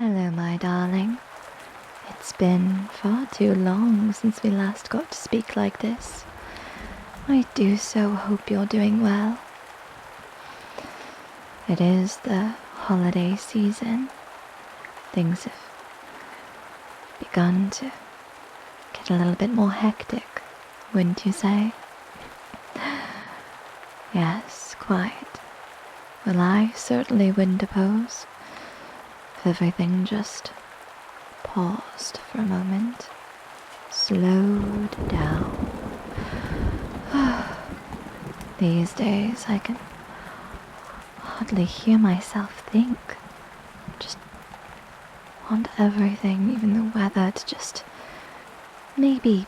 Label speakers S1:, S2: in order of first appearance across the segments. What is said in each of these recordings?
S1: Hello, my darling. It's been far too long since we last got to speak like this. I do so hope you're doing well. It is the holiday season. Things have begun to get a little bit more hectic, wouldn't you say? Yes, quite. Well, I certainly wouldn't oppose if everything just paused for a moment, slowed down. These days I can hardly hear myself think. Just want everything, even the weather, to just maybe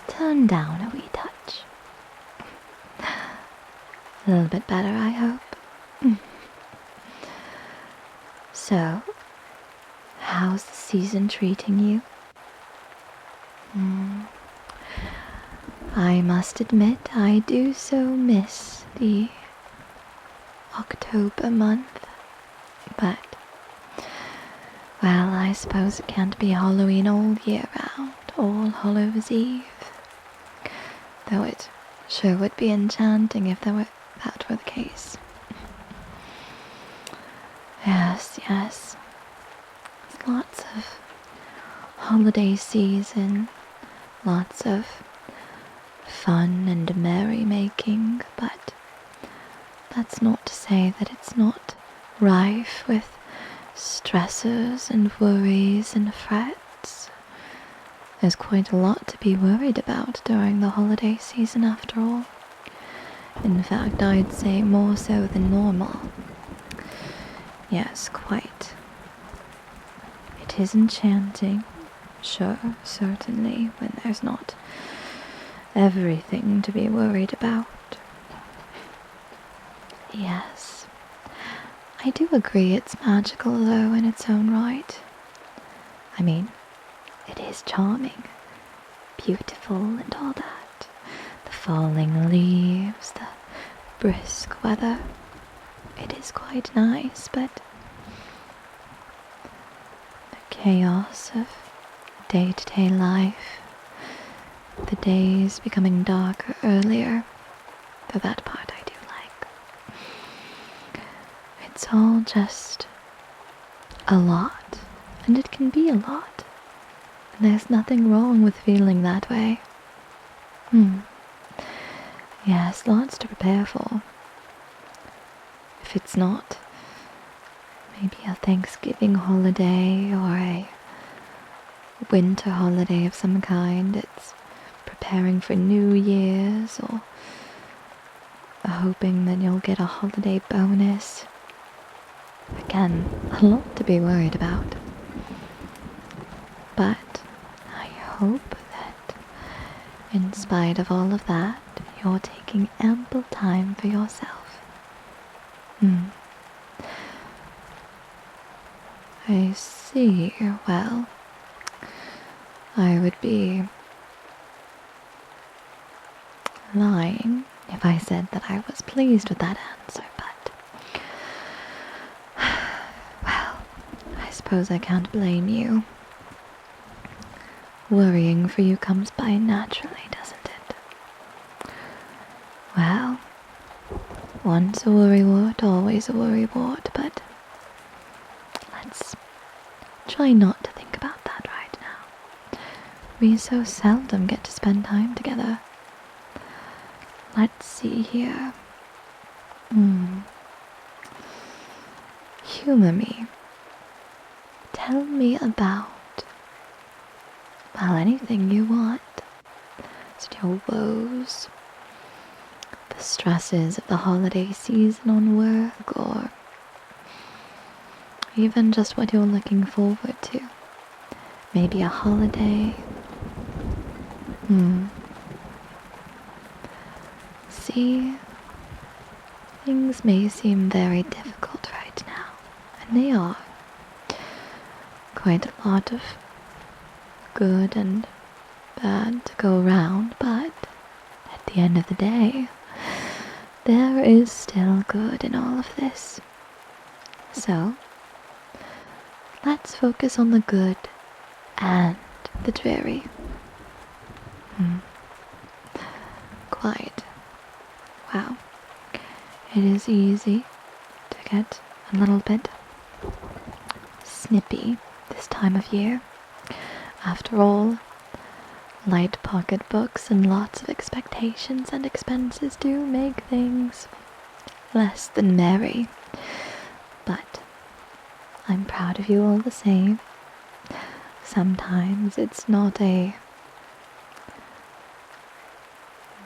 S1: turn down a wee touch. A little bit better, I hope. So, how's the season treating you? I must admit I do so miss the October month, but, well, I suppose it can't be Halloween all year round, All Hallows Eve, though it sure would be enchanting if that were the case. Yes, there's lots of holiday season, lots of fun and merrymaking, but that's not to say that it's not rife with stressors and worries and frets. There's quite a lot to be worried about during the holiday season after all. In fact, I'd say more so than normal. Yes, quite. It is enchanting, sure, certainly, when there's not everything to be worried about. Yes, I do agree it's magical though in its own right. I mean, it is charming, beautiful and all that. The falling leaves, the brisk weather. It is quite nice, but the chaos of day-to-day life, the days becoming darker earlier, though that part I do like. It's all just a lot, and it can be a lot, and there's nothing wrong with feeling that way. Yes, lots to prepare for. If it's not maybe a Thanksgiving holiday or a winter holiday of some kind, it's preparing for New Year's or hoping that you'll get a holiday bonus. Again, a lot to be worried about. But I hope that in spite of all of that, you're taking ample time for yourself. I see. Well, I would be lying if I said that I was pleased with that answer, but, well, I suppose I can't blame you. Worrying for you comes by naturally, doesn't it? Well, once a worrywart, always a worrywart, but let's try not to think about that right now. We so seldom get to spend time together. Let's see here. Humor me. Tell me about, well, anything you want. Is it your woes, the stresses of the holiday season on work, or even just what you're looking forward to? Maybe a holiday. See, things may seem very difficult right now, and they are. Quite a lot of good and bad to go around, but at the end of the day, there is still good in all of this. So, let's focus on the good and the dreary. Quite. Wow. It is easy to get a little bit snippy this time of year. After all, light pocketbooks and lots of expectations and expenses do make things less than merry. But I'm proud of you all the same. Sometimes it's not a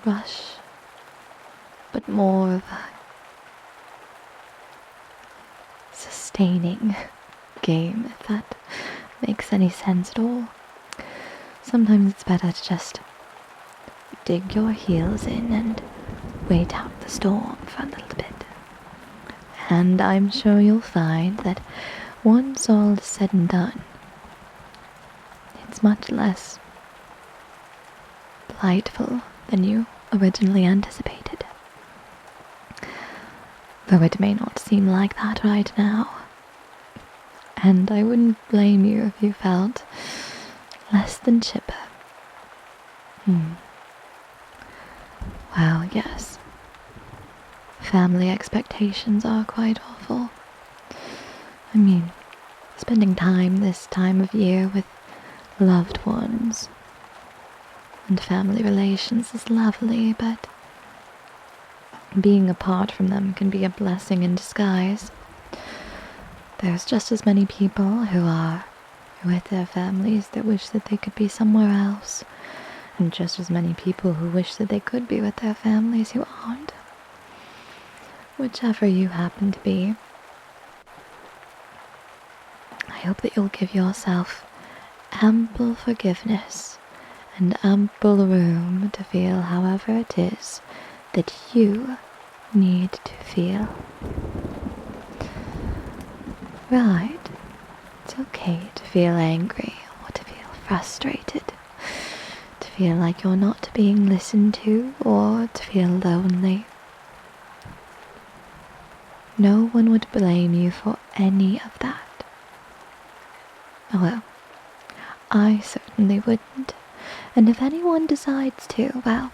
S1: rush, but more of a sustaining game, if that makes any sense at all. Sometimes it's better to just dig your heels in and wait out the storm for a little bit. And I'm sure you'll find that once all is said and done, it's much less delightful than you originally anticipated. Though it may not seem like that right now. And I wouldn't blame you if you felt less than chipper. Well, yes. Family expectations are quite awful. I mean, spending time this time of year with loved ones and family relations is lovely, but being apart from them can be a blessing in disguise. There's just as many people who are with their families that wish that they could be somewhere else, and just as many people who wish that they could be with their families who aren't. Whichever you happen to be, I hope that you'll give yourself ample forgiveness and ample room to feel however it is that you need to feel. Right. It's okay to feel angry or to feel frustrated, to feel like you're not being listened to or to feel lonely. No one would blame you for any of that. Well, I certainly wouldn't, and if anyone decides to, well,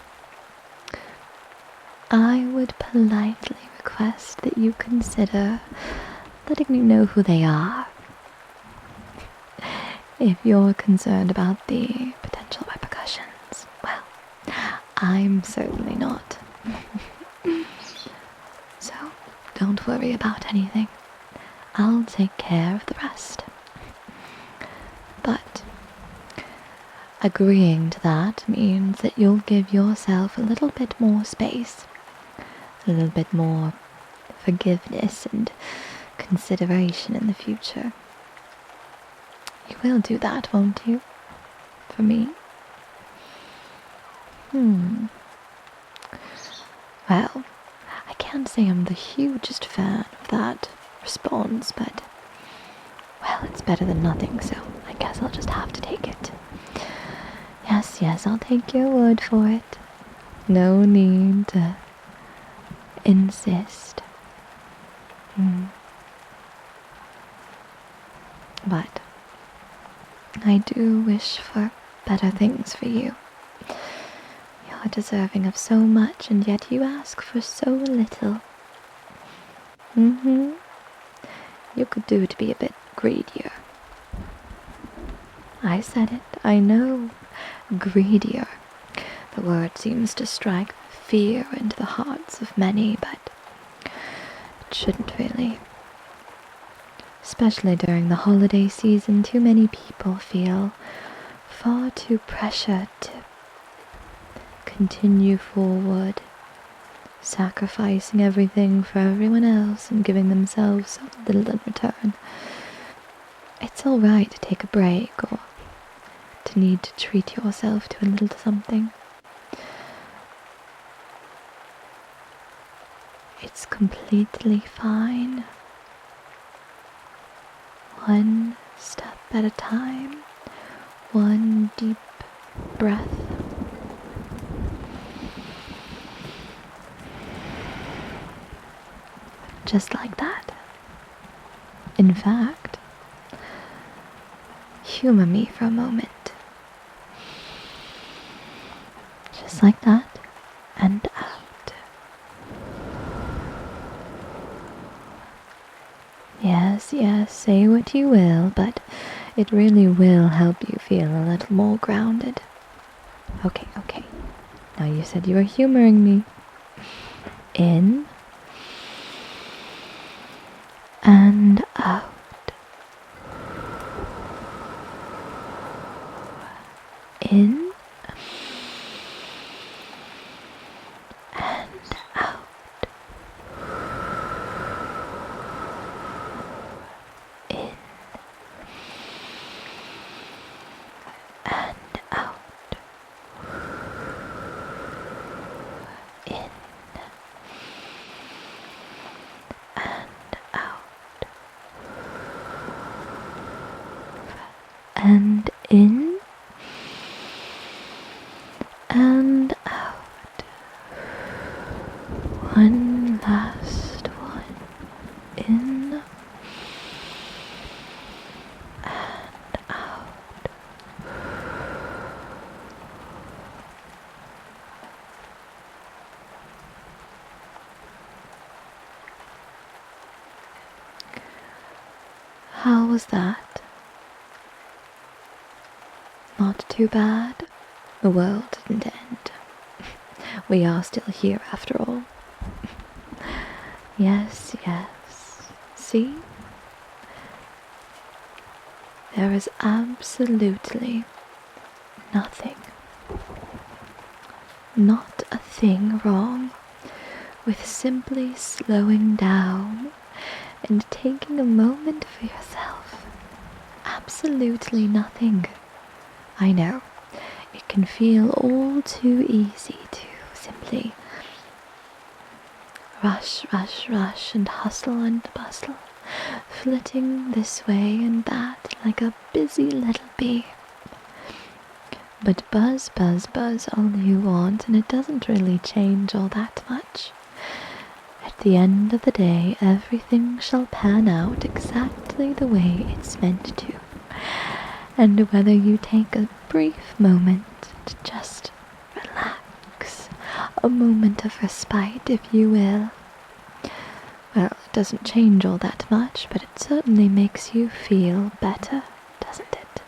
S1: I would politely request that you consider letting me know who they are. If you're concerned about the potential repercussions, well, I'm certainly not. So, don't worry about anything. I'll take care of the rest. But agreeing to that means that you'll give yourself a little bit more space, a little bit more forgiveness and consideration in the future. You will do that, won't you? For me? Well, I can't say I'm the hugest fan of that response, but, well, it's better than nothing, so I guess I'll just have to take it. Yes, I'll take your word for it. No need to insist. But I do wish for better things for you. You're deserving of so much, and yet you ask for so little. You could do to be a bit greedier. I said it, I know. Greedier. The word seems to strike fear into the hearts of many, but it shouldn't really. Especially during the holiday season, too many people feel far too pressured to continue forward, sacrificing everything for everyone else and giving themselves so little in return. It's alright to take a break or to need to treat yourself to a little something. It's completely fine. One step at a time, one deep breath. Just like that. In fact, humor me for a moment. Just like that, and out. Yes, yes, say what you will, but it really will help you feel a little more grounded. Okay, okay. Now you said you were humoring me. In and out. In and out. In and out. In and out. And in and out. One last one. In and out. How was that? Not too bad. The world didn't end. We are still here after all. Yes, yes. See? There is absolutely nothing, not a thing wrong with simply slowing down and taking a moment for yourself. Absolutely nothing. I know, it can feel all too easy to simply rush, rush, rush and hustle and bustle, flitting this way and that like a busy little bee. But buzz, buzz, buzz all you want, and it doesn't really change all that much. At the end of the day, everything shall pan out exactly the way it's meant to. And whether you take a brief moment to just relax, a moment of respite, if you will, well, it doesn't change all that much, but it certainly makes you feel better, doesn't it?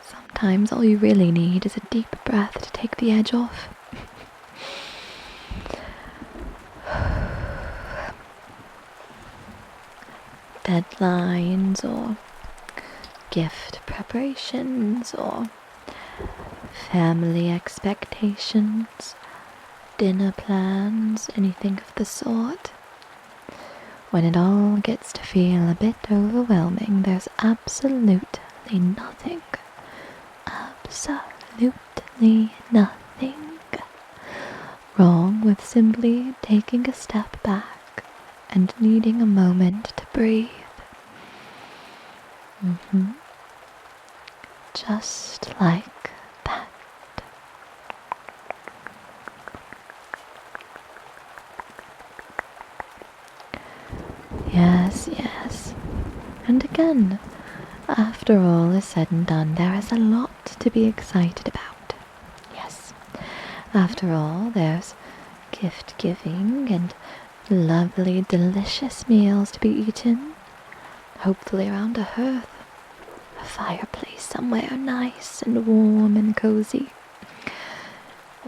S1: Sometimes all you really need is a deep breath to take the edge off. Deadlines or gift preparations or family expectations, dinner plans, anything of the sort. When it all gets to feel a bit overwhelming, there's absolutely nothing wrong with simply taking a step back and needing a moment to breathe. Just like that. Yes, yes. And again, after all is said and done, there is a lot to be excited about. Yes. After all, there's gift giving and lovely, delicious meals to be eaten, hopefully around a hearth, a fireplace somewhere nice and warm and cozy,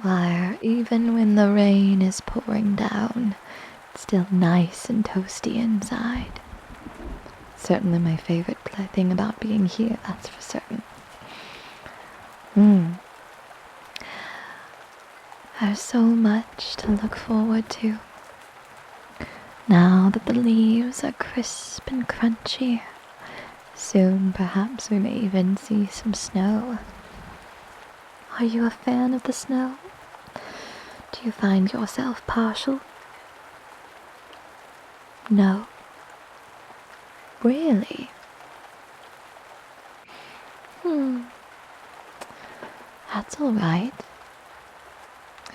S1: where even when the rain is pouring down, it's still nice and toasty inside. Certainly my favorite thing about being here, that's for certain. There's so much to look forward to. Now that the leaves are crisp and crunchy, soon perhaps we may even see some snow. Are you a fan of the snow? Do you find yourself partial? No. Really? That's alright.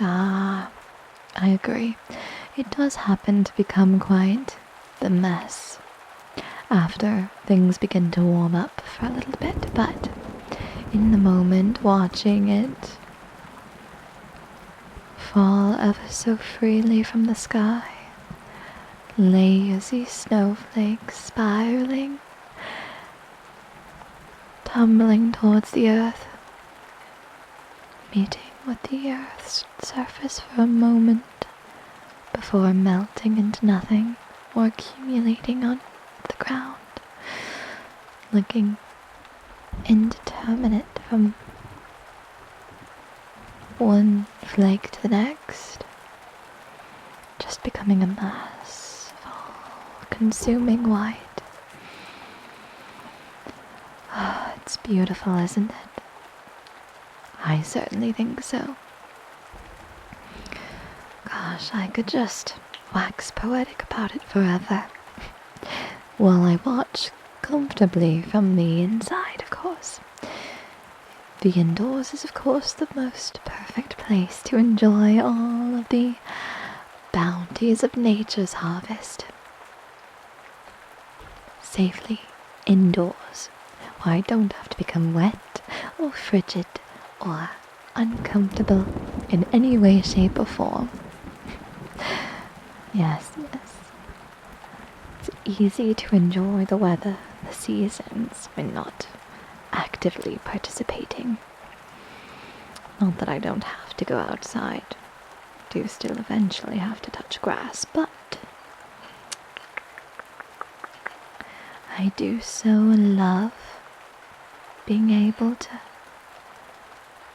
S1: I agree. It does happen to become quite the mess after things begin to warm up for a little bit, but in the moment watching it fall ever so freely from the sky, lazy snowflakes spiraling, tumbling towards the earth, meeting with the earth's surface for a moment before melting into nothing or accumulating on the ground, looking indeterminate from one flake to the next, just becoming a mass of all-consuming white. Ah, it's beautiful, isn't it? I certainly think so. Gosh, I could just wax poetic about it forever. While I watch comfortably from the inside, of course. The indoors is, of course, the most perfect place to enjoy all of the bounties of nature's harvest. Safely indoors, where I don't have to become wet or frigid or uncomfortable in any way, shape, or form. Yes, yes. It's easy to enjoy the weather, the seasons, when not actively participating. Not that I don't have to go outside. I do still eventually have to touch grass, but I do so love being able to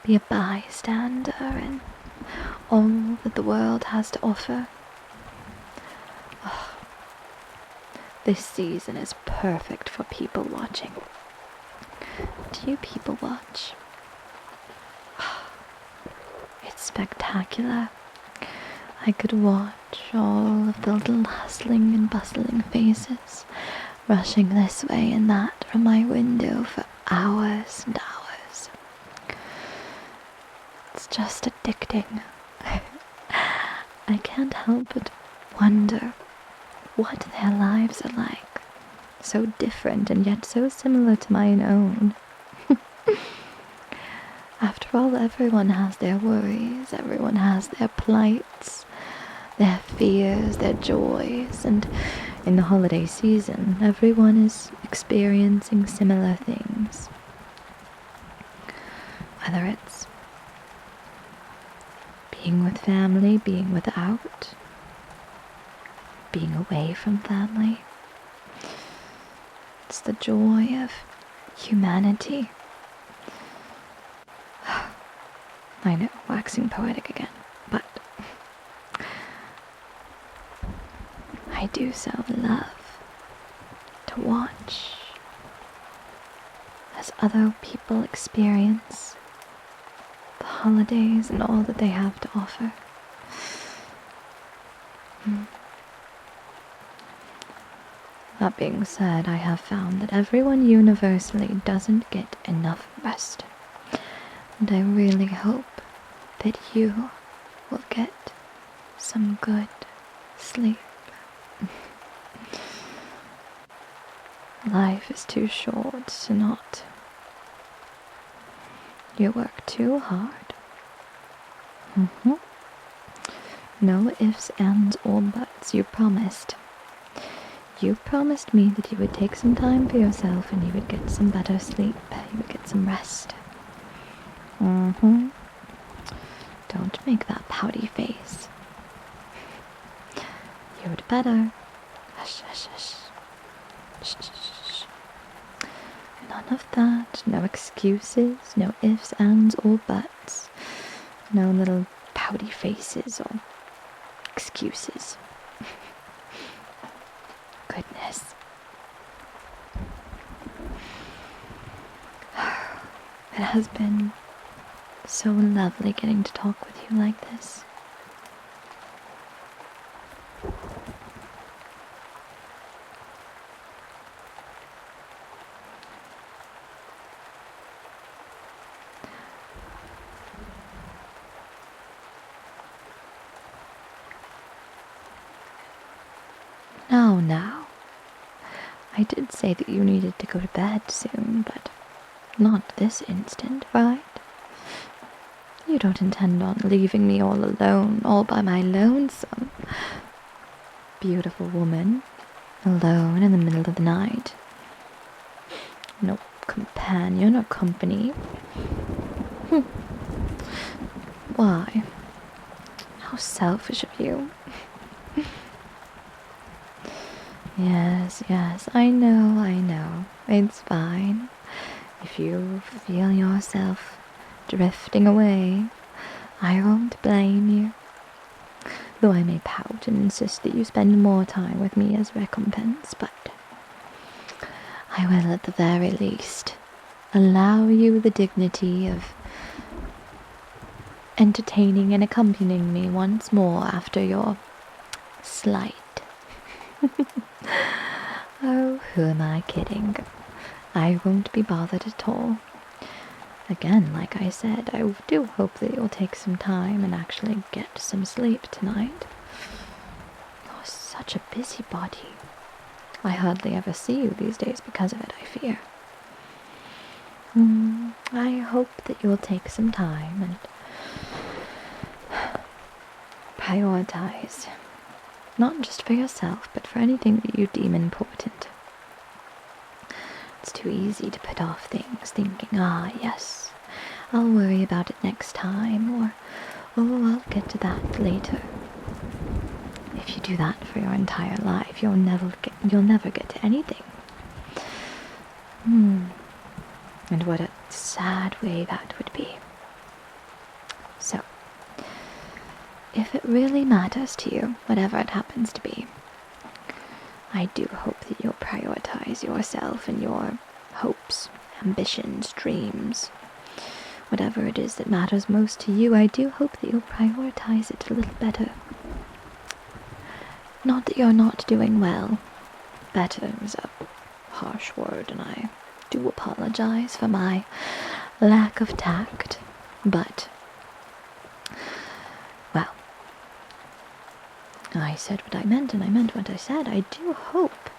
S1: be a bystander in all that the world has to offer. Oh, this season is perfect for people watching. Do you people watch? It's spectacular. I could watch all of the little hustling and bustling faces rushing this way and that from my window for hours and hours. It's just addicting. I can't help but wonder what their lives are like. So different and yet so similar to mine own. After all, everyone has their worries, everyone has their plights, their fears, their joys, and in the holiday season, everyone is experiencing similar things. Whether it's being with family, being without, being away from family. It's the joy of humanity. I know, waxing poetic again, but I do so love to watch as other people experience the holidays and all that they have to offer. That being said, I have found that everyone universally doesn't get enough rest. And I really hope that you will get some good sleep. Life is too short to not. You work too hard. No ifs, ands, or buts. You promised. You promised me that you would take some time for yourself and you would get some better sleep. You would get some rest. Don't make that pouty face. You would better. Hush, hush, hush. Shh, shh, shh. None of that. No excuses. No ifs, ands, or buts. No little pouty faces or excuses. Goodness. It has been so lovely getting to talk with you like this. Now, I did say that you needed to go to bed soon, but not this instant, right? You don't intend on leaving me all alone, all by my lonesome. Beautiful woman, alone in the middle of the night. No companion or company. Why? How selfish of you. Yes, I know. It's fine. If you feel yourself drifting away, I won't blame you. Though I may pout and insist that you spend more time with me as recompense, but I will at the very least allow you the dignity of entertaining and accompanying me once more after your slight. Oh, who am I kidding? I won't be bothered at all. Again, like I said, I do hope that you'll take some time and actually get some sleep tonight. You're such a busybody. I hardly ever see you these days because of it, I fear. I hope that you'll take some time and prioritize, not just for yourself, but for anything that you deem important. It's too easy to put off things, thinking, yes, I'll worry about it next time, or, I'll get to that later. If you do that for your entire life, you'll never get to anything. And what a sad way that would be. So, if it really matters to you, whatever it happens to be, I do hope that you'll prioritize yourself and your hopes, ambitions, dreams. Whatever it is that matters most to you, I do hope that you'll prioritize it a little better. Not that you're not doing well. Better is a harsh word, and I do apologize for my lack of tact, but, well, I said what I meant, and I meant what I said. I do hope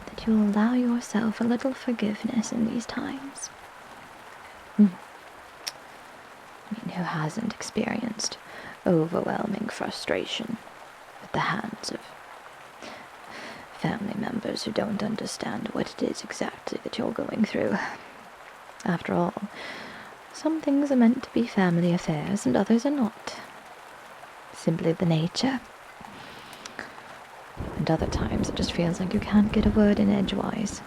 S1: that you'll allow yourself a little forgiveness in these times. I mean, who hasn't experienced overwhelming frustration at the hands of family members who don't understand what it is exactly that you're going through? After all, some things are meant to be family affairs and others are not. Simply the nature. And other times it just feels like you can't get a word in edgewise.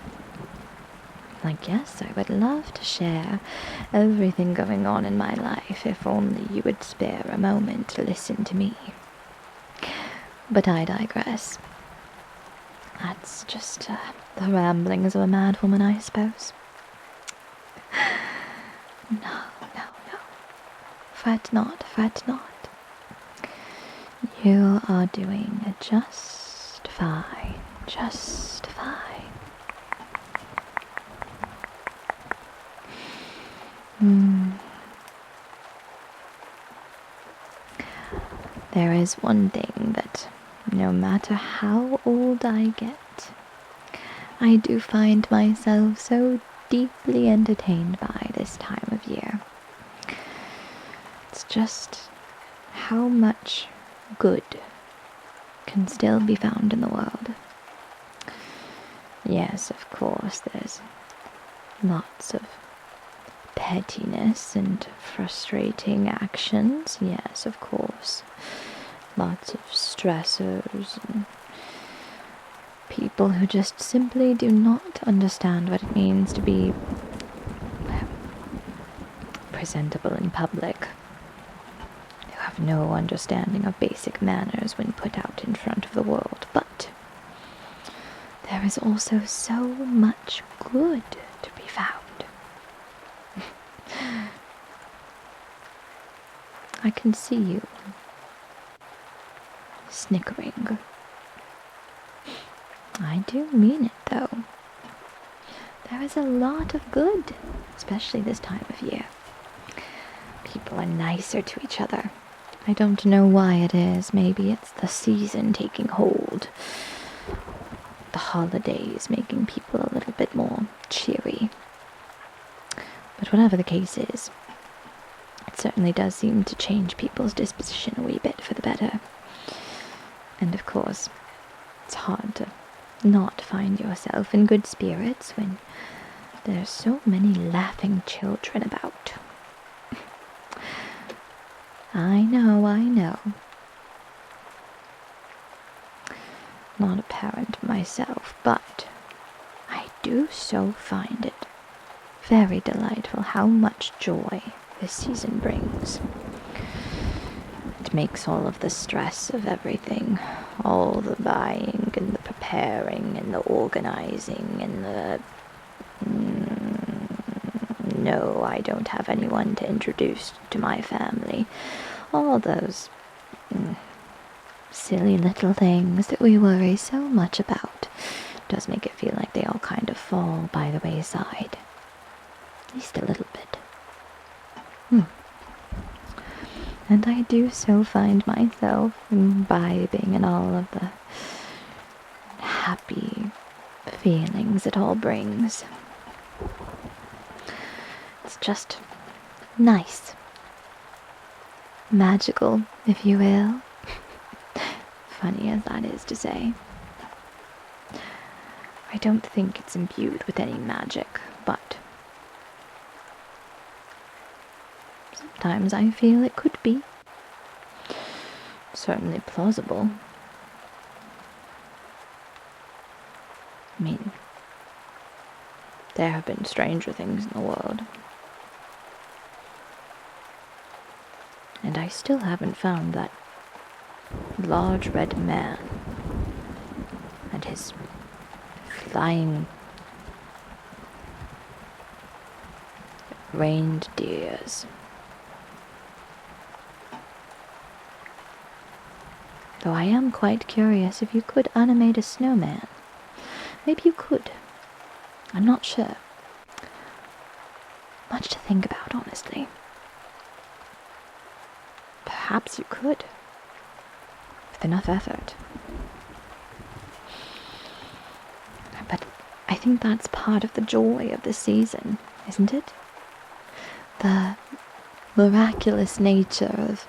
S1: Like, yes, I would love to share everything going on in my life if only you would spare a moment to listen to me. But I digress. That's just the ramblings of a madwoman, I suppose. No. Fret not. You are doing just fine. There is one thing that, no matter how old I get, I do find myself so deeply entertained by this time of year. It's just how much good can still be found in the world. Yes, of course, there's lots of pettiness and frustrating actions. Yes, of course. Lots of stressors and people who just simply do not understand what it means to be presentable in public, who have no understanding of basic manners when put out in front of the world. But there is also so much good to be found. I can see you snickering. I do mean it, though. There is a lot of good, especially this time of year. People are nicer to each other. I don't know why it is. Maybe it's the season taking hold. The the holidays making people a little bit more cheery. But whatever the case is, it certainly does seem to change people's disposition a wee bit for the better. And of course, it's hard to not find yourself in good spirits when there's so many laughing children about. I know. Not a parent myself, but I do so find it very delightful how much joy this season brings. It makes all of the stress of everything, all the buying and the preparing and the organizing and the... No, I don't have anyone to introduce to my family. All those silly little things that we worry so much about does make it feel like they all kind of fall by the wayside. At least a little bit. And I do so find myself imbibing in all of the happy feelings it all brings. It's just nice. Magical, if you will. Funny as that is to say. I don't think it's imbued with any magic, but sometimes I feel it could be. Certainly plausible. I mean, there have been stranger things in the world. And I still haven't found that large red man and his flying reindeers. Though I am quite curious if you could animate a snowman. Maybe you could. I'm not sure. Much to think about, honestly. Perhaps you could. With enough effort. But I think that's part of the joy of the season, isn't it? The miraculous nature of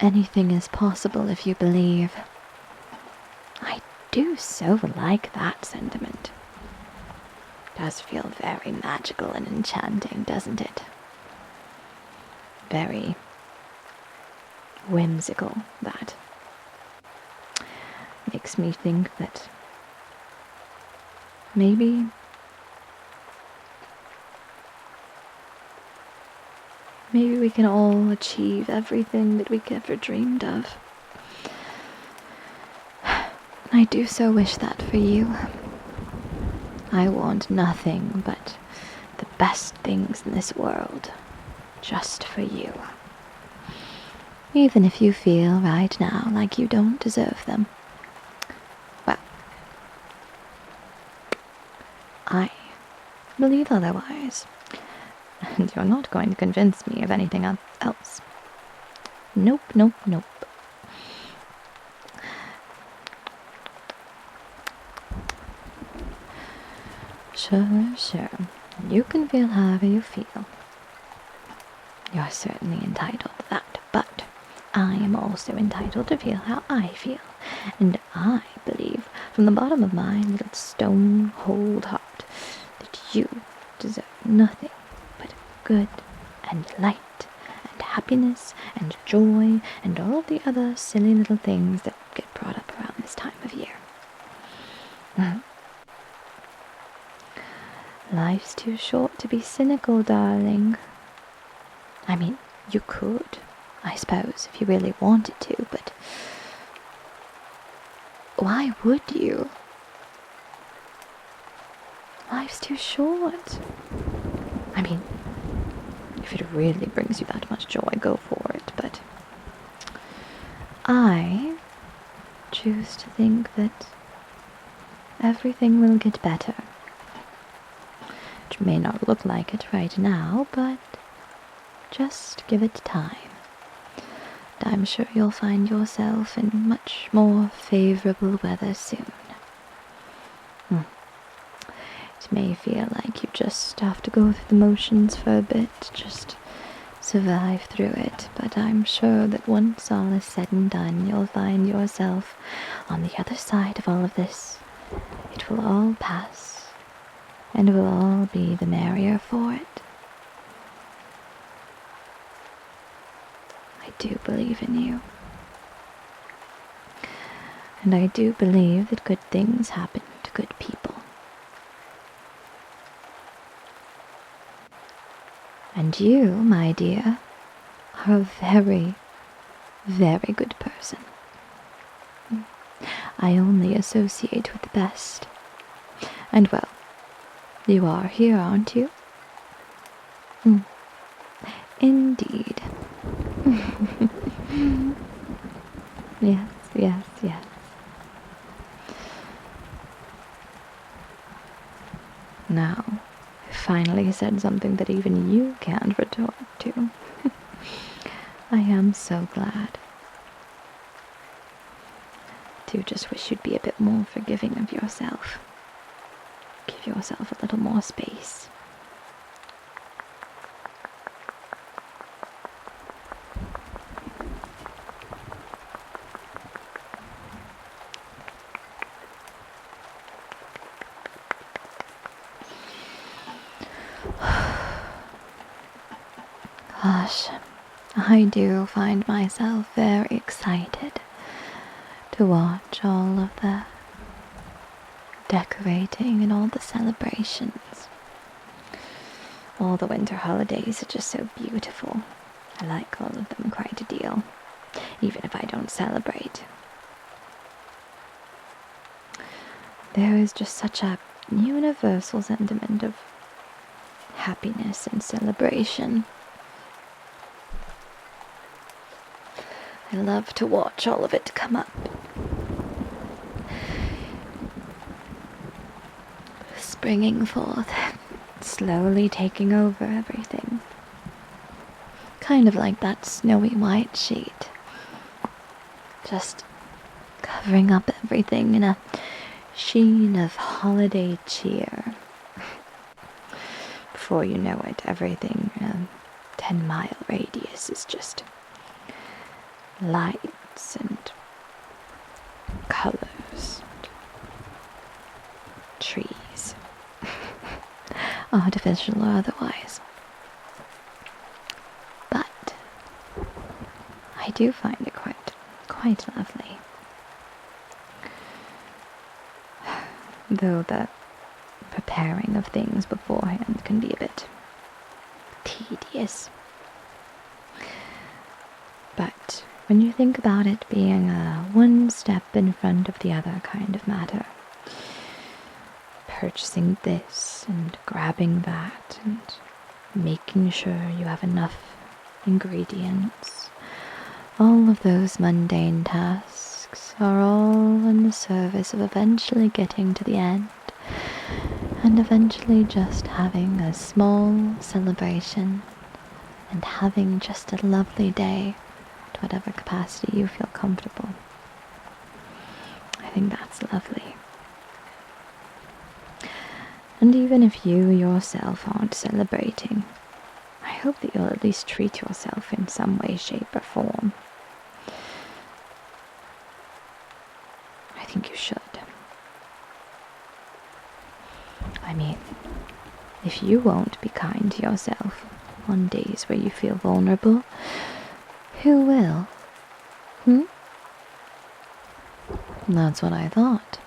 S1: anything is possible if you believe. I do so like that sentiment. It does feel very magical and enchanting, doesn't it? Very whimsical, that. Makes me think that maybe we can all achieve everything that we ever dreamed of. I do so wish that for you. I want nothing but the best things in this world, just for you. Even if you feel right now like you don't deserve them. Well, I believe otherwise. And you're not going to convince me of anything else. Nope. Sure. You can feel however you feel. You're certainly entitled to that, but I am also entitled to feel how I feel. And I believe, from the bottom of my little stone-cold heart, that you deserve nothing but good and light and happiness and joy and all of the other silly little things that get brought up around this time of year. Life's too short to be cynical, darling. I mean, you could, I suppose, if you really wanted to, but why would you? Life's too short. I mean, if it really brings you that much joy, go for it, but I choose to think that everything will get better. It may not look like it right now, but just give it time. And I'm sure you'll find yourself in much more favorable weather soon. It may feel like you just have to go through the motions for a bit, just survive through it, but I'm sure that once all is said and done, you'll find yourself on the other side of all of this. It will all pass, and we'll all be the merrier for it. I do believe in you. And I do believe that good things happen to good people. And you, my dear, are a very, very good person. I only associate with the best. And well, you are here, aren't you? Indeed. Yes, yes, yes. Now, I finally said something that even you can't retort to. I am so glad. I do just wish you'd be a bit more forgiving of yourself. Give yourself a little more space. Gosh, I do find myself very excited to watch all of the decorating and all the celebrations. All the winter holidays are just so beautiful. I like all of them quite a deal, even if I don't celebrate. There is just such a universal sentiment of happiness and celebration. I love to watch all of it come up. Springing forth, slowly taking over everything. Kind of like that snowy white sheet. Just covering up everything in a sheen of holiday cheer. Before you know it, everything in a 10-mile radius is just lights and colors, trees, artificial or otherwise. But I do find it quite lovely. Though the preparing of things beforehand can be a bit tedious. But when you think about it being a one step in front of the other kind of matter, purchasing this and grabbing that and making sure you have enough ingredients, all of those mundane tasks are all in the service of eventually getting to the end and eventually just having a small celebration and having just a lovely day to whatever capacity you feel comfortable. I think that's lovely. And even if you yourself aren't celebrating, I hope that you'll at least treat yourself in some way, shape, or form. I think you should. I mean, if you won't be kind to yourself on days where you feel vulnerable, who will? That's what I thought.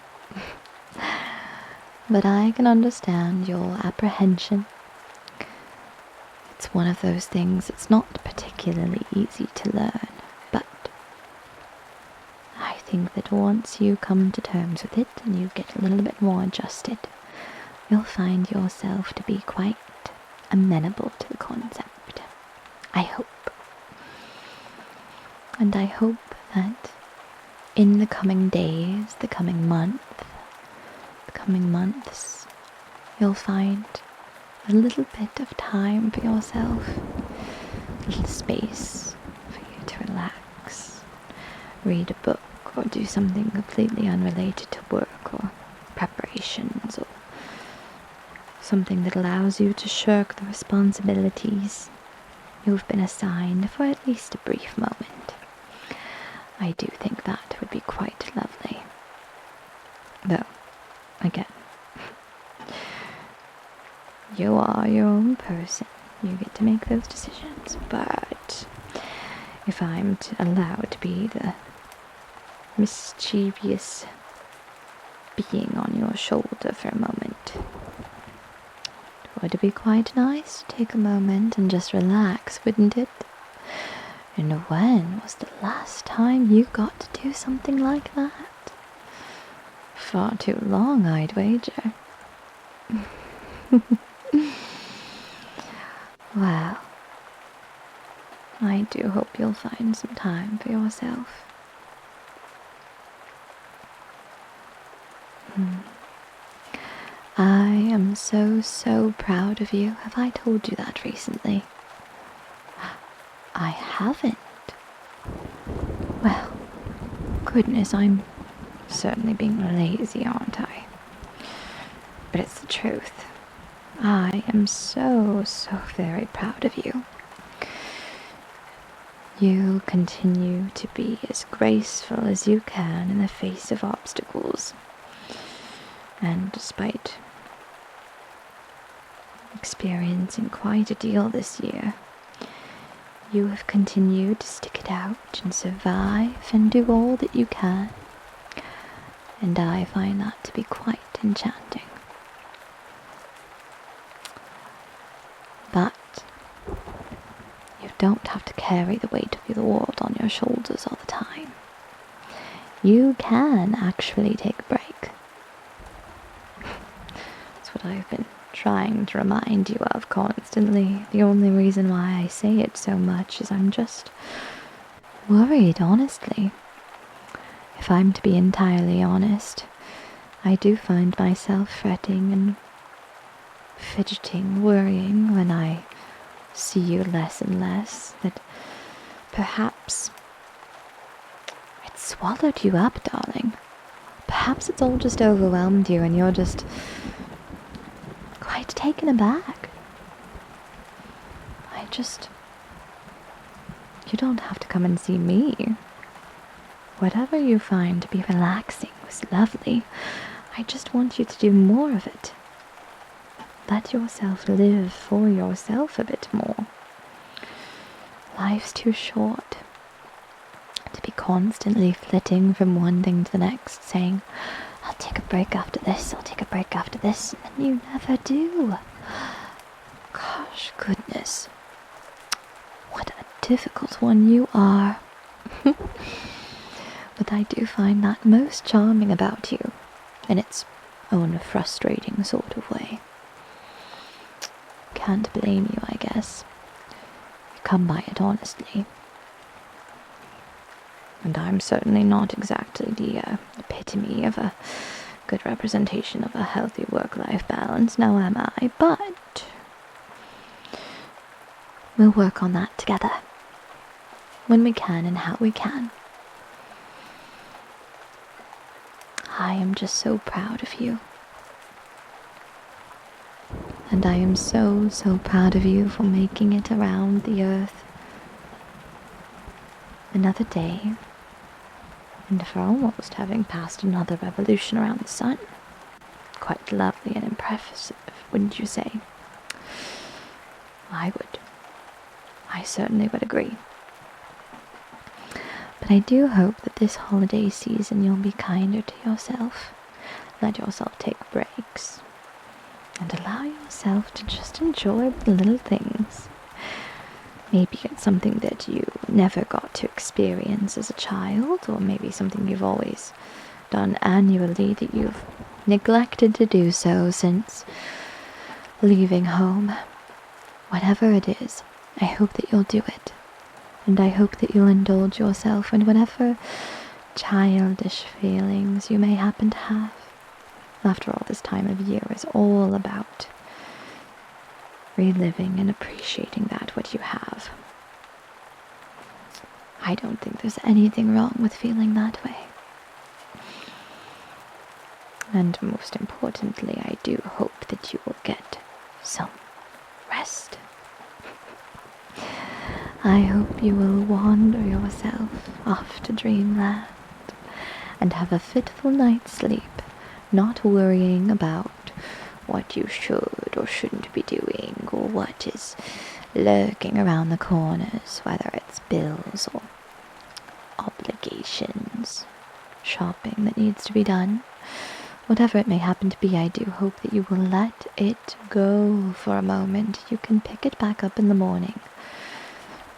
S1: But I can understand your apprehension. It's one of those things that's not particularly easy to learn, but I think that once you come to terms with it and you get a little bit more adjusted, you'll find yourself to be quite amenable to the concept. I hope. And I hope that in the coming days, the coming months, you'll find a little bit of time for yourself, a little space for you to relax, read a book, or do something completely unrelated to work or preparations or something that allows you to shirk the responsibilities you've been assigned for at least a brief moment. I do think that would be quite lovely. Though, again, you are your own person. You get to make those decisions. But if I'm allowed to be the mischievous being on your shoulder for a moment, would it be quite nice to take a moment and just relax, wouldn't it? And when was the last time you got to do something like that? Far too long, I'd wager. Well, I do hope you'll find some time for yourself. I am so proud of you. Have I told you that recently? I haven't. Well, goodness, I'm certainly being lazy, aren't I? But it's the truth. I am so very proud of you. You continue to be as graceful as you can in the face of obstacles. And despite experiencing quite a deal this year, you have continued to stick it out and survive and do all that you can. And I find that to be quite enchanting. But you don't have to carry the weight of the world on your shoulders all the time. You can actually take a break. That's what I've been trying to remind you of constantly. The only reason why I say it so much is I'm just worried, honestly. If I'm to be entirely honest, I do find myself fretting and fidgeting, worrying when I see you less and less, that perhaps it's swallowed you up, darling. Perhaps it's all just overwhelmed you and you're just quite taken aback. You don't have to come and see me. Whatever you find to be relaxing was lovely. I just want you to do more of it. Let yourself live for yourself a bit more. Life's too short to be constantly flitting from one thing to the next, saying, I'll take a break after this, I'll take a break after this, and you never do. Gosh, goodness. What a difficult one you are. But I do find that most charming about you, in its own frustrating sort of way. Can't blame you, I guess. You come by it honestly. And I'm certainly not exactly the epitome of a good representation of a healthy work-life balance, now am I? But we'll work on that together. When we can and how we can. I am just so proud of you. And I am so proud of you for making it around the earth another day, and for almost having passed another revolution around the sun. Quite lovely and impressive, wouldn't you say? I would. I certainly would agree. But I do hope that this holiday season you'll be kinder to yourself. Let yourself take breaks. And allow yourself to just enjoy the little things. Maybe it's something that you never got to experience as a child, or maybe something you've always done annually that you've neglected to do so since leaving home. Whatever it is, I hope that you'll do it. And I hope that you'll indulge yourself in whatever childish feelings you may happen to have. After all, this time of year is all about reliving and appreciating what you have. I don't think there's anything wrong with feeling that way. And most importantly, I do hope that you will get some rest. I hope you will wander yourself off to dreamland and have a fitful night's sleep, not worrying about what you should or shouldn't be doing, or what is lurking around the corners, whether it's bills or obligations, shopping that needs to be done. Whatever it may happen to be, I do hope that you will let it go for a moment. You can pick it back up in the morning.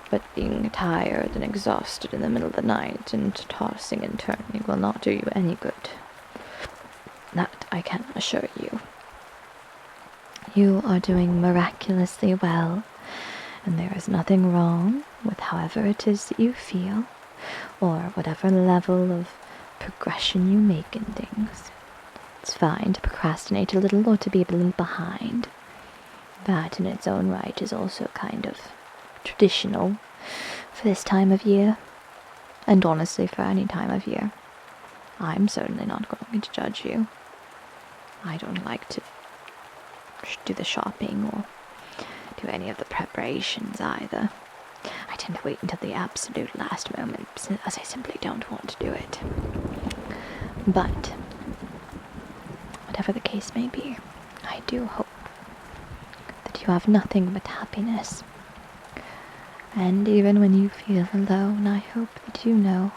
S1: But being tired and exhausted in the middle of the night and tossing and turning will not do you any good. That I can assure you. You are doing miraculously well, and there is nothing wrong with however it is that you feel, or whatever level of progression you make in things. It's fine to procrastinate a little or to be a little behind. That in its own right is also kind of traditional for this time of year, and honestly for any time of year. I'm certainly not going to judge you. I don't like to do the shopping or do any of the preparations either. I tend to wait until the absolute last moment, as I simply don't want to do it. But whatever the case may be, I do hope that you have nothing but happiness. And even when you feel alone, I hope that you know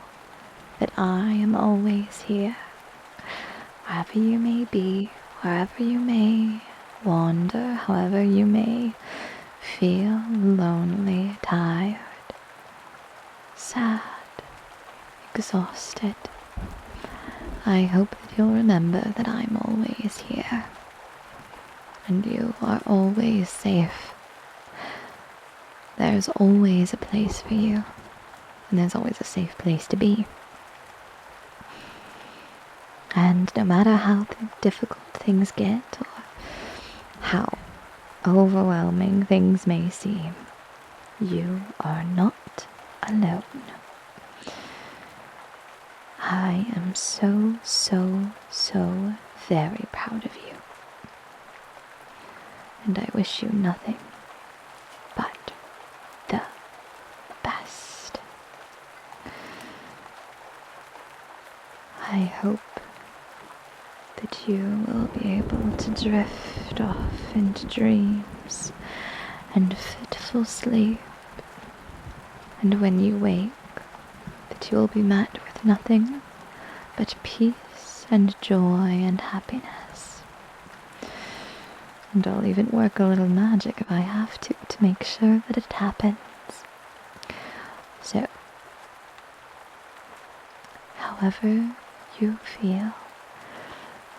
S1: that I am always here. Wherever you may be, wherever you may wander, however you may feel lonely, tired, sad, exhausted, I hope that you'll remember that I'm always here. And you are always safe. There's always a place for you, and there's always a safe place to be. And no matter how difficult things get, or how overwhelming things may seem, you are not alone. I am so, so, so very proud of you. And I wish you nothing but the best. I hope that you will be able to drift off into dreams and fitful sleep, and when you wake, that you will be met with nothing but peace and joy and happiness. And I'll even work a little magic if I have to make sure that it happens. So, however you feel,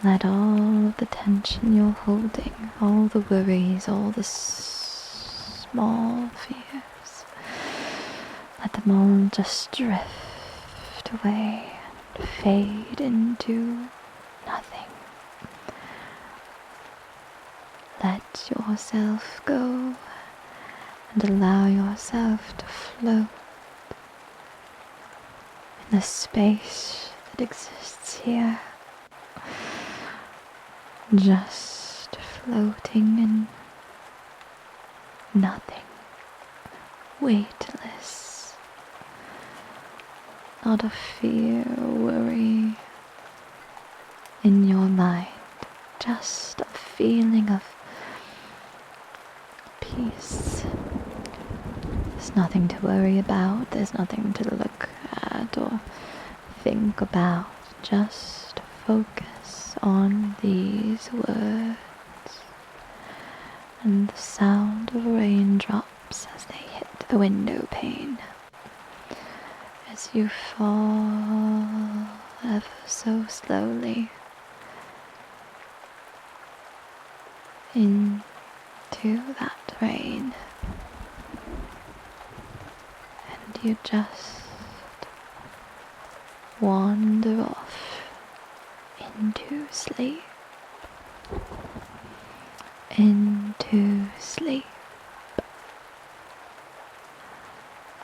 S1: let all of the tension you're holding, all the worries, all the small fears, let them all just drift away and fade into nothing. Let yourself go and allow yourself to float in the space that exists here. Just floating in nothing, weightless, not a fear or worry in your mind, just a feeling of peace. There's nothing to worry about, there's nothing to look at or think about, just focus on these words and the sound of raindrops as they hit the window pane, as you fall ever so slowly into that rain, and you just wander off into sleep, into sleep.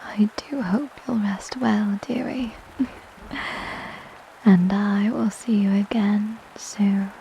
S1: I do hope you'll rest well, dearie. And I will see you again soon.